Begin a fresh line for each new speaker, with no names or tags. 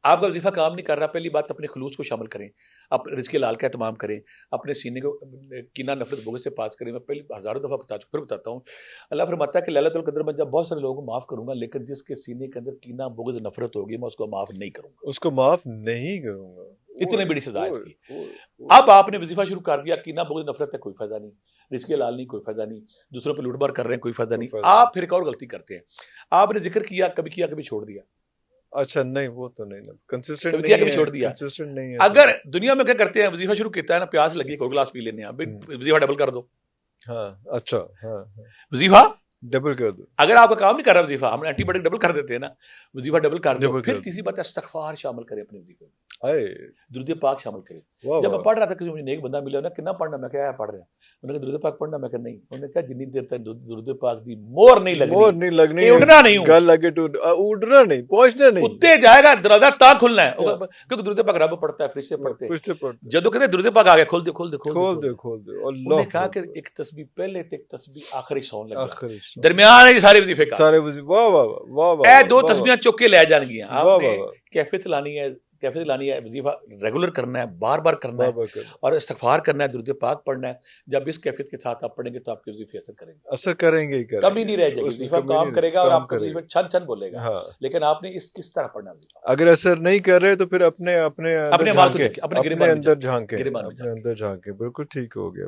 آپ کا وظیفہ کام نہیں کر رہا، پہلی بات اپنے خلوص کو شامل کریں، اپنے رزق حلال کا اہتمام کریں، اپنے سینے کو کینہ نفرت بغض سے پاک کریں. میں پہلے ہزاروں دفعہ بتا چکا، پھر بتاتا ہوں. اللہ فرماتا ہے کہ ليلۃ القدر میں جب بہت سارے لوگوں کو معاف کروں گا، لیکن جس کے سینے کے اندر کینہ بغض نفرت ہوگی میں اس کو معاف نہیں کروں گا.
اس کو معاف نہیں کروں گا.
اتنی بڑی سزا ہے اس کی. اب آپ نے وظیفہ شروع کر دیا، کینہ بغض نفرت ہے، کوئی فائدہ نہیں. رزق حلال نہیں، کوئی فائدہ نہیں. دوسروں پہ لوٹ مار کر رہے ہیں، کوئی فائدہ نہیں. آپ پھر ایک اور غلطی کرتے ہیں، آپ نے ذکر کیا کبھی چھوڑ دیا.
اچھا نہیں، وہ تو نہیں، کنسسٹنٹ
کبھی کیا کبھی چھوڑ دیا.
نہیں ہے.
اگر دنیا میں کیا کرتے ہیں، وظیفہ شروع کیتا ہے نا، پیاس لگی کوئی گلاس پی لینے ہیں، وظیفہ ڈبل کر دو.
ہاں اچھا، ہاں
وظیفہ
ڈبل کر دو.
اگر آپ کا کام نہیں کر رہا وظیفہ، ہم اینٹی بایوٹک ڈبل کر دیتے ہیں نا، وظیفہ ڈبل کر دو. پھر تیسری بات استغفار شامل کریں اپنے وظیفے میں، درود پاک شامل کریں. جب میں پڑھ رہا تھا کسی مجھے نیک بندہ ملا نا، کتنا پڑھنا، میں کہا پڑھ رہا ہوں، انہوں نے کہا درود پاک پڑھنا، میں کہا نہیں. انہوں نے کہا جتنی دیر تک درود پاک دی مور نہیں لگنی، اڑنا نہیں ہوں،
گل لگے تو اڑنا نہیں، پہنچنا نہیں،
کتے جائے گا دروازہ تا کھلنا ہے. کیونکہ درود پاک رب پڑھتا ہے، فرشتے پڑھتے ہیں. جدو کہتے درود پاک آ گیا، کھول دے. انہوں نے کہا کہ ایک تسبیح پہلے تے ایک تسبیح آخری سون لگا، درمیان ہے سارے وظیفے کا.
واہ واہ واہ واہ،
اے دو تسبیحاں چک کے لے جان گیا. آپ نے کیفیت لانی ہے، وظیفہ ریگولر کرنا ہے، بار بار کرنا ہے، اور استغفار کرنا ہے، درود پاک پڑھنا ہے. جب اس کیفیت کے ساتھ آپ پڑھیں گے تو آپ کے وظیفے اثر کریں گے، کمی نہیں رہ جائے گی. وظیفہ کام کرے گا اور آپ کا وظیفہ چھن چھن بولے گا. لیکن آپ نے کس طرح پڑھنا ہے.
اگر اثر نہیں کر رہے تو پھر اپنے
اندر جھانکیں،
بالکل ٹھیک ہو گیا.